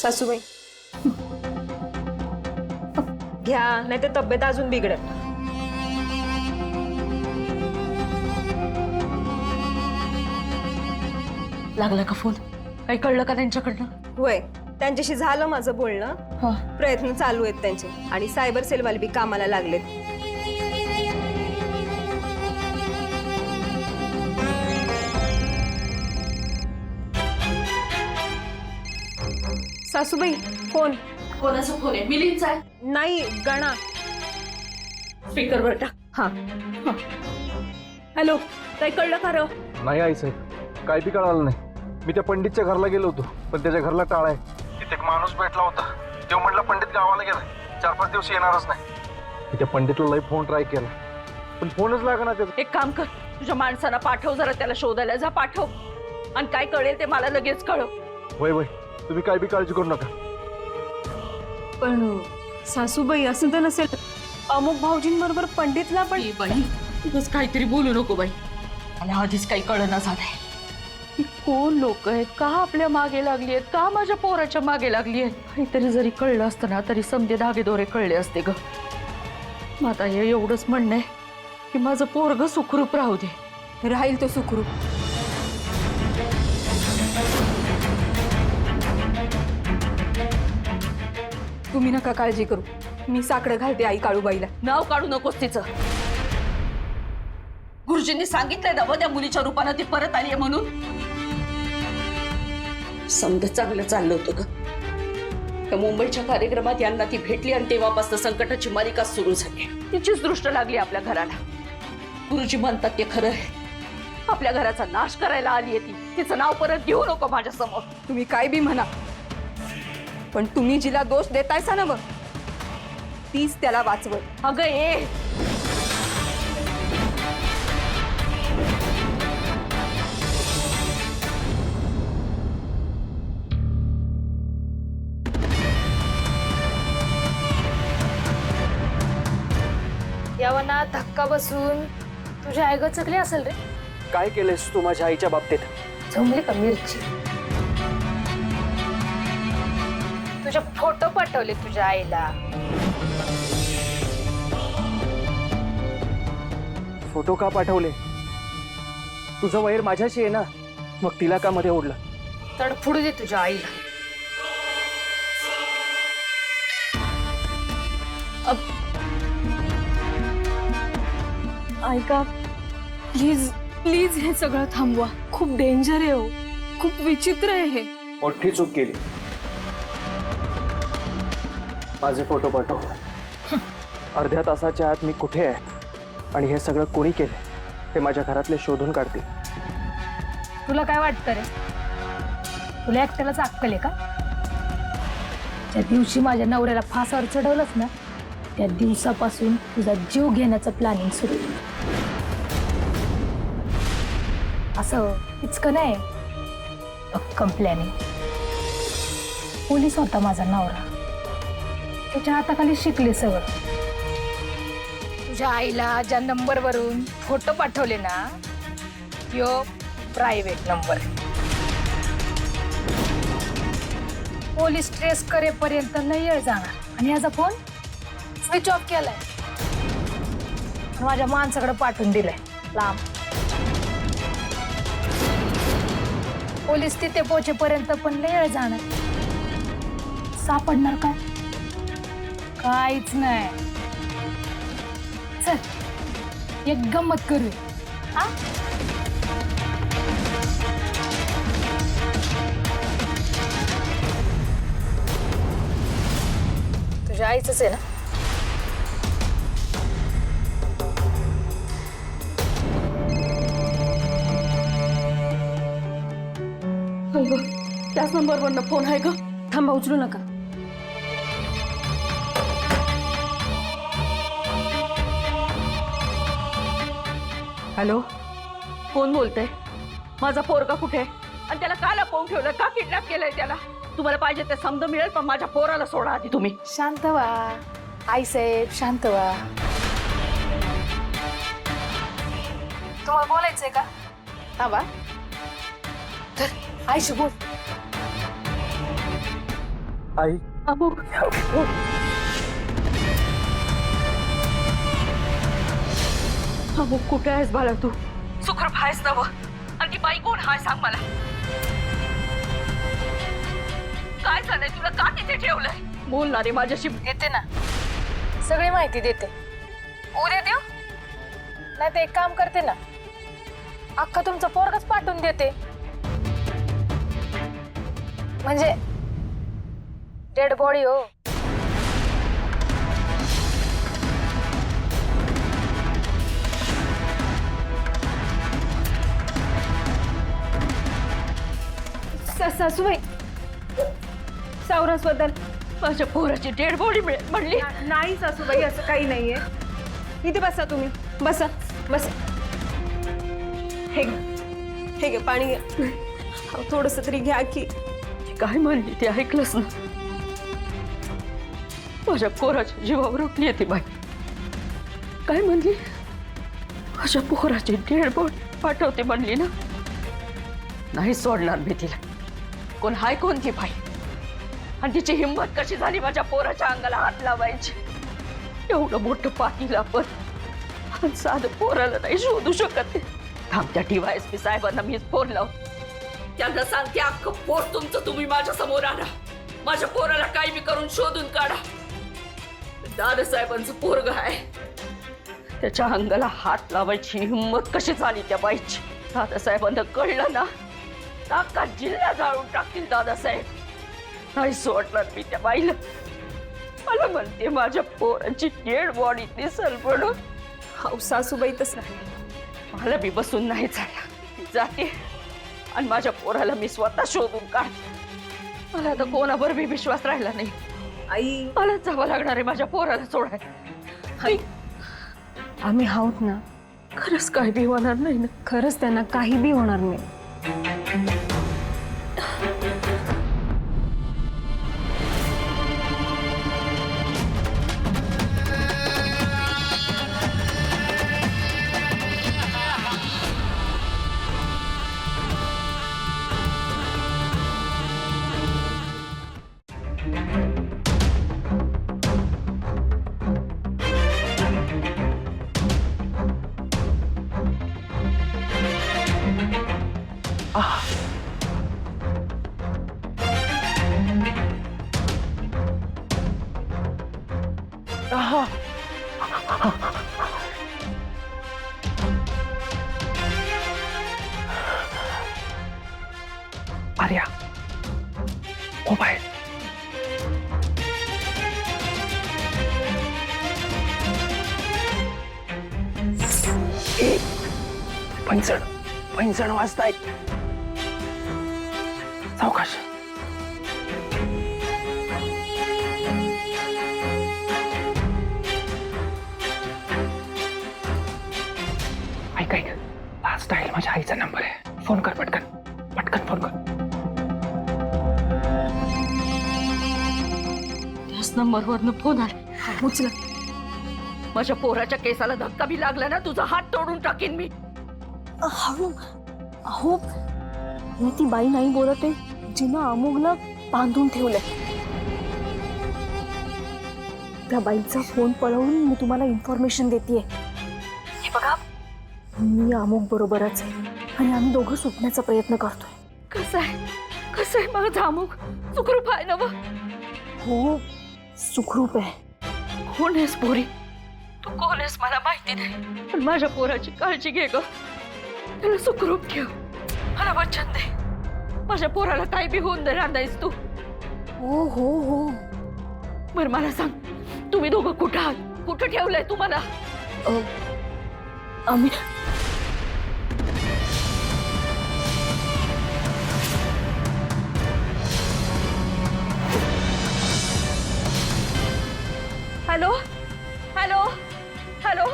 सासूबाई घ्या, नाही तर तब्येत अजून बिघडत. लागला का फोन? काही कळलं का त्यांच्याकडनं? होय, त्यांच्याशी झालं माझं बोलणं. प्रयत्न चालू आहेत त्यांचे आणि सायबर सेलवाले बी कामाला लागलेत. सासूबाई फोन. कोणाचा फोन आहे? मिलिंदचा आहे. नाही, गणा. स्पीकरवर टाक. हा. हॅलो, काही कळलं का र? नाही आई साहेब, काय बी कळालं नाही. मी त्या पंडितच्या घरला गेलो होतो, पण त्याच्या घरला टाळ आहे. तिथे एक माणूस भेटला होता. तो म्हणला पंडित गावाला गेला, 4-5 दिवस येणारच नाही. मी त्या पंडितला लई फोन ट्राय केला, पण फोनच लागणार त्याचा. एक काम कर, तुझ्या माणसाला पाठव, जरा त्याला शोधायला जा. पाठव आणि काय कळेल ते मला लगेच कळव. वय वय, तुम्ही काय बी काळजी करू नका. पण सासूबाई असं तर नसेल, अमुक भाऊजींबरोबर पंडितला पण. बाई बस काहीतरी बोलू नको बाई. मला आधीच काही कळना झालंय. ही कोण लोक आहेत, का आपल्या मागे लागली आहेत, का माझ्या पोराच्या मागे लागली आहेत? काहीतरी जरी कळलं असतं ना तरी समजे धागेदोरे कळले असते ग. मग आता हे एवढंच म्हणणं आहे की माझं पोरग सुखरूप राहू दे. राहील तो सुखरूप. तुम्ही नका काळजी करू, मी साकडं घालते आई काळूबाईला. नाव काढू नकोस तिचं. गुरुजींनी सांगितलंय ना त्या मुलीच्या रूपानं ती परत आली म्हणून. समज चांगलं चाललं होतं ग. त्या मुंबईच्या कार्यक्रमात यांना ती भेटली आणि तेव्हापासून संकटाची मालिका सुरू झाली. तिचीच दृष्ट लागली आपल्या घराला. गुरुजी म्हणतात ते खरं आहे, आपल्या घराचा नाश करायला आली आहे ती. तिचं नाव परत घेऊ नको माझ्या समोर. तुम्ही काय बी म्हणा, पण तुम्ही जिला दोष देतायसा ना, मग तीच त्याला वाचवत. अगं ए, यावना धक्का बसून तुझ्या आई गचकली असेल रे. काय केलेस तू माझ्या आईच्या बाबतीत? जमली का मिरची? तुझे फोटो पाठवले तुझ्या आईला. फोटो का पाठवले? तुझं वैर माझ्याशी आहे ना, मग तिला का मध्ये ओढलं? तडफुडू दे तुझ्या आईला. ऐका प्लीज प्लीज, हे सगळं थांबवा. खूप डेंजर आहे हो, खूप विचित्र आहे हे. मोठी चूक केली. माझे फोटो पाठव. अर्ध्या तासाच्या आत मी कुठे आहे आणि हे सगळं कोणी केलं ते माझ्या घरातले शोधून काढतील. तुला काय वाटतं रे? तुला एकट्यालाच अक्कल आहे का? त्या दिवशी माझ्या नवऱ्याला फासावर चढवलंच ना, त्या दिवसापासून तुझा जीव घेण्याचं प्लॅनिंग सुरू. असं इतकं नाही, भक्कम प्लॅनिंग. पोलीस होता माझा नवरा, त्याच्या हाताखाली शिकले सगळं. तुझ्या आईला ज्या नंबरवरून फोटो पाठवले ना, यो प्रायव्हेट नंबर. पोलीस ट्रेस करेपर्यंत लय वेळ जाणार आणि याचा फोन स्विच ऑफ केलाय. माझ्या माणसाकडे पाठवून दिलंय लांब. पोलीस तिथे पोहोचेपर्यंत पण लय वेळ जाणार. सापडणार काय? काहीच नाही. चल एक गंमत करूया. हा, तुझ्या आईचंच आहे ना? त्याच नंबरवरनं फोन आहे ग. थांबा, उचलू नका. हॅलो, कोण बोलतंय? माझा पोरगा कुठे आहे आणि त्याला का लपवून ठेवलं, का किडनॅप केलंय त्याला? तुम्हाला पाहिजे ते समज मिळेल, पण माझ्या पोराला सोडा आधी तुम्ही. शांत व्हा आई साहेब, शांत व्हा. तुम्हाला बोलायचंय का? थांबा, तर आईशी बोल. आई अमुक अमुक कुठे आहेस बाळा तू? सुखरूप आहेस ना व? आणि ती बाई कोण हाय सांग मला. काय झालंय तुला? का तिथे ठेवलंय? बोलणारे माझ्याशी. देते ना, सगळी माहिती देते. उद्या देऊ नाही तर एक काम करते ना, अख्खा तुमचा पोरगच पाठवून देते. म्हणजे डेड बॉडी हो. सासूबाई, सावरासबद्दल माझ्या पोराची डेड बॉडी मिळेल म्हणली. नाही सासूबाई, असं काही नाहीये. इथे बसा तुम्ही, बसा बसा. हे घे पाणी घ्या. थोडस तरी घ्या की. ती काय म्हणली ते ऐकलंस ना? माझ्या पोराच्या जीवावर उठली ती बाई. काय म्हणली? माझ्या पोराची डेड बॉडी पाठवते म्हणली ना. नाही सोडणार मी तिला. कोण हाय कोण ती बाई? आणि तिची हिंमत कशी झाली माझ्या पोराच्या अंगाला हात लावायची? एवढं मोठं पाटील आपण साधं पोराला नाही शोधू शकत. थांबत्या DYSP साहेबांना मीच फोन लावतो. त्यांना सांगते अख्खं पोट तुमचं तुम्ही माझ्या समोर आणा. माझ्या पोराला काही बी करून शोधून काढा. दादासाहेबांचं पोरग आहे, त्याच्या अंगाला हात लावायची हिंमत कशी झाली त्या बाईची? दादासाहेबांना कळलं ना, अख्खा जिल्हा जाळून टाकतील दादासाहेब. नाही सोडणार मी त्या बाईला. मला म्हणते माझ्या पोराची डेड बॉडी दिसल म्हणून. हाऊ सासूबाई, तसं नाही. मला बी बसून नाही झालं. मी जाते आणि माझ्या पोराला मी स्वतः शोधून काढते. मला आता कोणावर बी विश्वास राहिला नाही. आई, मला जावं लागणार आहे माझ्या पोराला सोडायला. आम्ही आहोत ना. खरंच काय बी होणार नाही ना? खरंच त्यांना काही बी होणार नाही. आर्या, मोबाईल. पैंजण वाजतायत. सावकाश. ऐक ऐक, लास्ट आहे माझ्या आईचा नंबर आहे. फोन कर पटकन, पटकन फोन कर. त्याच नंबरवरनं फोन आला. उचला. माझ्या पोराच्या केसाला धक्का बी लागला ना, तुझा हात तोडून टाकीन मी. हळू. अहो, मी ती बाई नाही बोलत आहे जिनं अमोघला बांधून ठेवलंय. त्या बाईचा फोन पळवून मी तुम्हाला इन्फॉर्मेशन देतेय. हे बघा, मी अमोघ बरोबरच आहे आणि आम्ही दोघं सुटण्याचा प्रयत्न करतोय. कसं आहे माझा अमुक? सुखरूप आहे ना? हो, सुखरूप आहे. कोण आहेस पोरी? तू कोण आहेस मला माहिती नाही, पण माझ्या पोराची काळजी घे ग. त्याला सुखरूप ठेव. मला वचन दे, माझ्या पोराला काही बी होऊन देणार नाहीस तू. हो हो हो. बरं मला सांग, तुम्ही दोघं कुठं आहात? कुठं ठेवलंय तुम्हाला? आम्ही हॅलो हॅलो हॅलो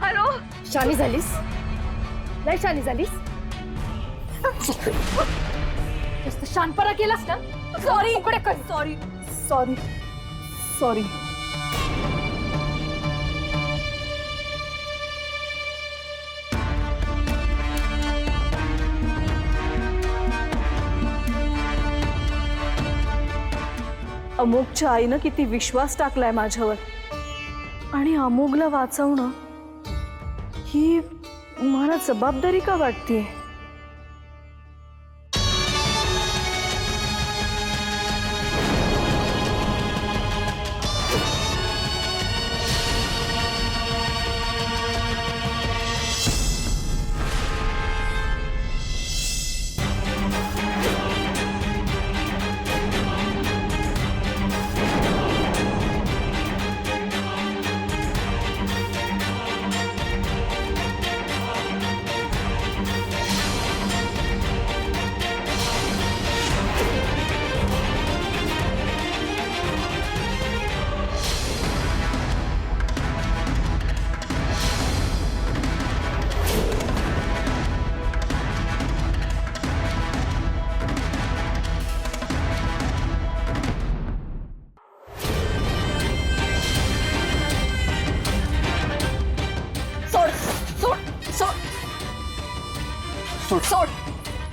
हॅलो. शानी झालीस? नाही शानी झालीस? जास्त शानपणा केलास ना? सॉरी. Sorry sorry sorry. अमोगच्या आईनं किती विश्वास टाकलाय माझ्यावर, आणि अमोगला वाचवणं ही मला जबाबदारी का वाटतेय?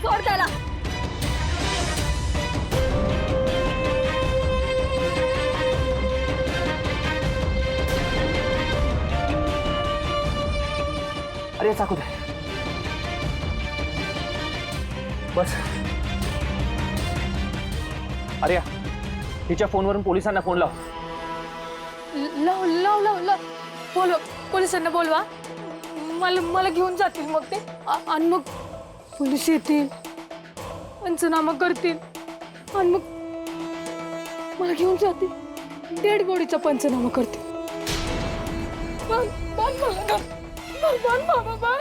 सोड त्याला. अरे चाकू दे. बस. अरे तिच्या फोनवरून पोलिसांना फोन लाव. लाव लाव लाव लाव. बोलव, पोलिसांना बोलवा. मला घेऊन जातील मग ते, आणि मग पोलीस येतील, पंचनामा करतील, आणि मग मला घेऊन जातील, डेड बॉडीचा पंचनामा करतील.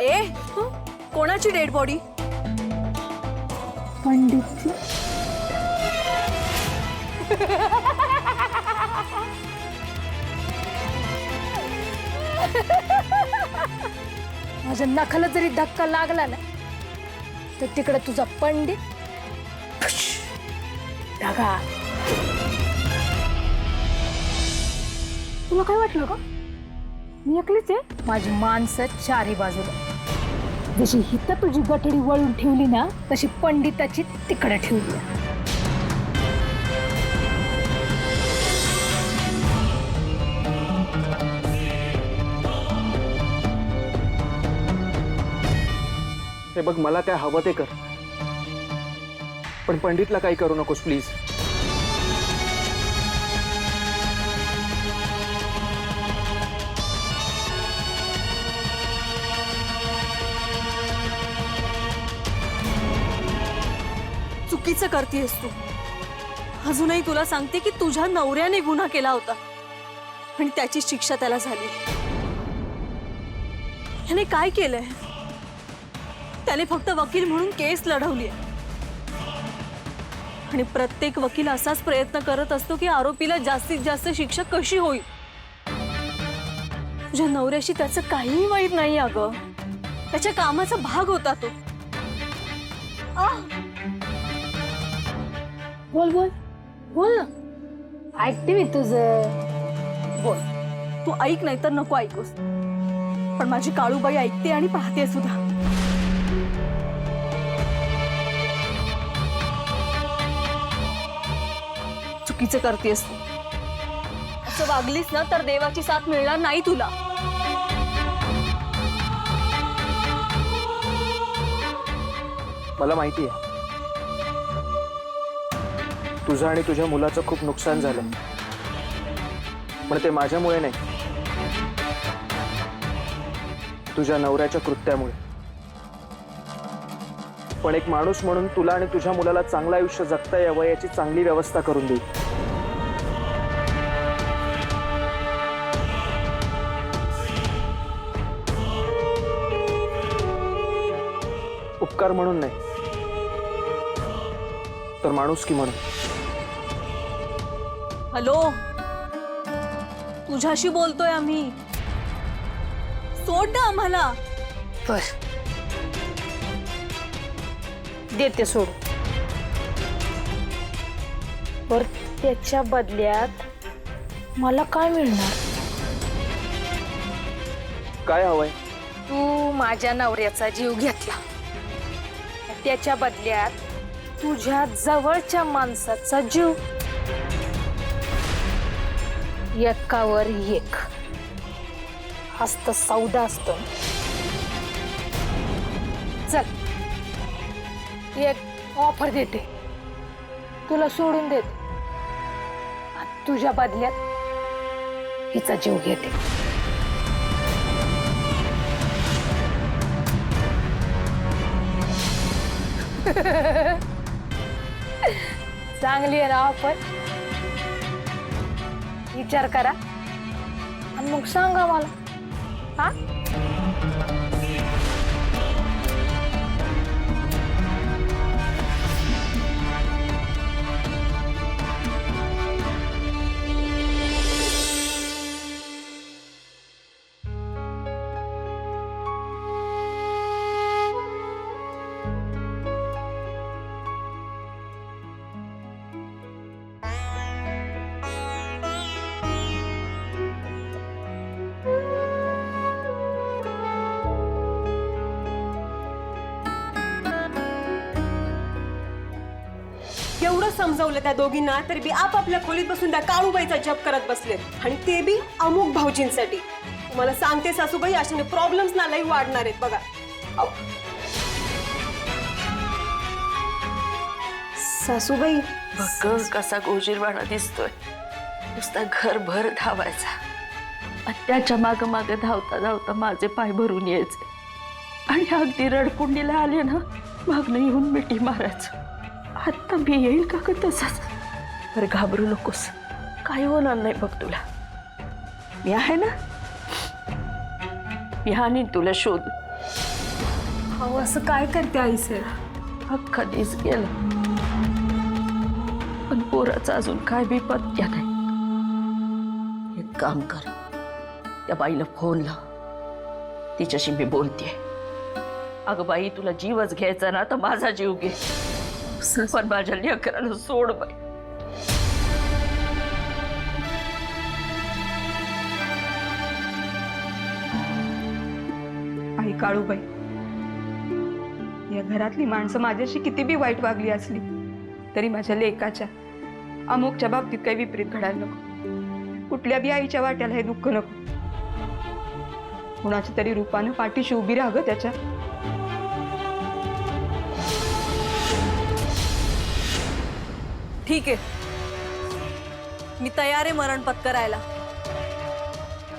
ए, कोणाची डेड बॉडी? पंडितची. माझ्या नखाला जरी धक्का लागला ना, तर तिकडे तुझा पंडित ढगा. तुला काय वाटलं का मी एकलीच आहे? माझी माणसं चारी बाजूला. जशी हिथं तुझी गठडी वळून ठेवली ना, तशी पंडिताची तिकडे ठेवली. हे बघ, मला काय हवं ते कर, पण पंडितला काही करू नकोस प्लीज. चुकीचं करतेस तू. अजूनही तुला सांगते की तुझ्या नवऱ्याने गुन्हा केला होता आणि त्याची शिक्षा त्याला झाली. त्याने काय केलंय? त्याने फक्त वकील म्हणून केस लढवली आहे, आणि प्रत्येक वकील असाच प्रयत्न करत असतो की आरोपीला जास्तीत जास्त शिक्षा कशी होईल. तुझ्या नवऱ्याशी त्याचं काहीही वाईट नाही अगं. त्याच्या कामाचा भाग होता तो. बोल बोल बोल ना, ऐकते मी तुझं. बोल, तू ऐक नाही तर नको ऐकूस, पण माझी काळूबाई ऐकते आणि पाहते सुद्धा. चुकीचं करतेस तू. असं वागलीस ना तर देवाची साथ मिळणार नाही तुला. मला माहिती आहे तुझं आणि तुझ्या मुलाचं खूप नुकसान झालं, पण ते माझ्यामुळे नाही, तुझ्या नवऱ्याच्या कृत्यामुळे. पण एक माणूस म्हणून तुला आणि तुझ्या मुलाला चांगलं आयुष्य जगता यावं याची चांगली व्यवस्था करून देऊ. उपकार म्हणून नाही, तर माणुसकी म्हणून. हॅलो, तुझ्याशी बोलतोय आम्ही. सोड ना आम्हाला. बर, देते सोड. बर, त्याच्या बदल्यात मला काय मिळणार? काय हवंय? तू माझ्या नवऱ्याचा जीव घेतला, त्याच्या बदल्यात तुझ्या जवळच्या माणसाचा जीव. एकावर एक हस्त सौदा असतो. चल एक ऑफर देते, तुला सोडून देते आणि तुझ्या बदल्यात हिचा जीव घेते. चांगली आहे ना ऑफर? विचार करा आणि मग सांगा मला. हा एवढं समजावलं त्या दोघींना तरी बी आपापल्या खोलीत बसून त्या काळूबाईचा जप करत बसले आणि ते बी अमुक भाऊजींसाठी. तुम्हाला सांगते सासूबाई, अशाने प्रॉब्लेम्स ना लई वाढणार आहेत बघा. सासूबाई बघ कसा गोजीरवाणा दिसतोय. नुसता घरभर धावायचा आणि त्याच्या माग माग धावता धावता माझे पाय भरून यायचे आणि अगदी रडकुंडीला आले ना मागणं येऊन मिठी मारायचं. आता मी येईल का ग तसाच? बरं घाबरू नकोस, काय होणार नाही बघ तुला. मी आहे ना, मी आणीन तुला शोध. अहो असं काय करते आई सर? अख्खा दिस गेला पण पोराचं अजून काय बी पत्त्या नाही. एक काम कर, त्या बाईला फोन लाव, तिच्याशी मी बोलते. अगं बाई, तुला जीवच घ्यायचा ना तर माझा जीव घे, पण माझ्या लेकराला सोड बाई. आई काळूबाई, या घरातली माणसं माझ्याशी किती बी वाईट वागली असली तरी माझ्या लेकाच्या अमुकच्या बाबतीत काही विपरीत घडायला नको. कुठल्या बी आईच्या वाट्याला हे दुःख नको. कुणाच्या तरी रूपानं पाठीशी उभी राहा ग त्याच्या. ठीक आहे, मी तयार आहे मरण पत्करायला.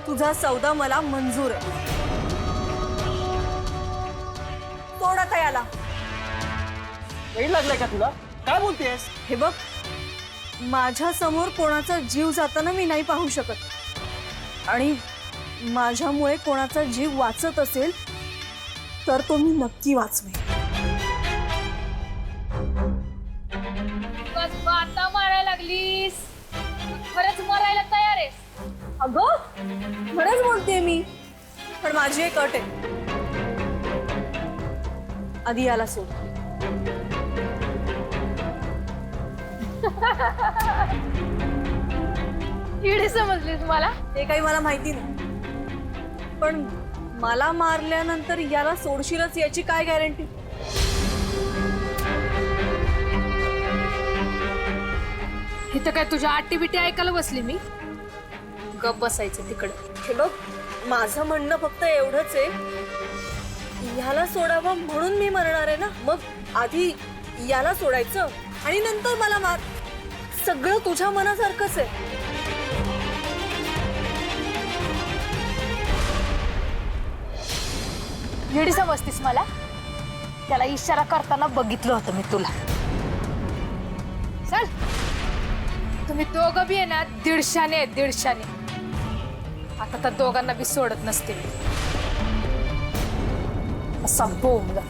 तुझा सौदा मला मंजूर आहे. तोडा तयाला. वेळ लागलाय का तुला? काय बोलतेस? हे बघ, माझ्या समोर कोणाचा जीव जाताना मी नाही पाहू शकत आणि माझ्यामुळे कोणाचा जीव वाचत असेल तर तो मी नक्की वाचवे. आता मारायला लागलीस? खरंच मरायला तयार आहेस? अगं खरंच बोलते मी, पण माझी एक अट आहे. आधी याला सोड. इडे समजलीस मला? ते काही मला माहिती नाही, पण मला मारल्यानंतर याला सोडशीलच याची काय गॅरंटी? इथं काय तुझ्या आटी बिटी ऐकायला बसली मी? गप बसायचं तिकडं. हे बघ, माझं म्हणणं फक्त एवढंच आहे, ह्याला सोडावं म्हणून मी मरणार आहे ना. मग आधी याला सोडायचं आणि नंतर मला मार. सगळं तुझ्या मनासारखंच आहे. इडी समजतीस मला? त्याला इशारा करताना बघितलं होतं मी तुला. चल, तुम्ही दोघं बी आहे ना 150 आहेत, 150. आता तर दोघांना बी सोडत नसते मी. असा बोंबला.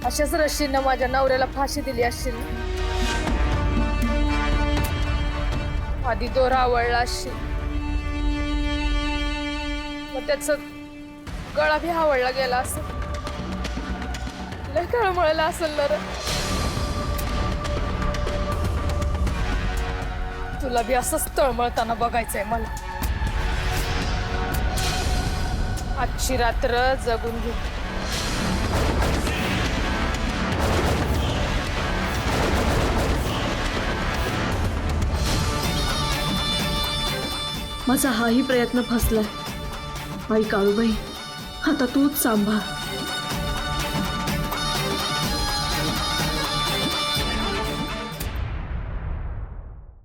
अशाच रशीनं माझ्या नवऱ्याला फाशी दिली असशील. आधी दोरा आवडला असशील, मग त्याच गळा बी आवडला गेला असं. लय तळमळला असेल ना रे. तुला बी असंच तळमळताना बघायचंय मला. आजची रात्र जगून घे. माझा हाही प्रयत्न फसलाय. आई काळूबाई, आता तूच सांभाळ.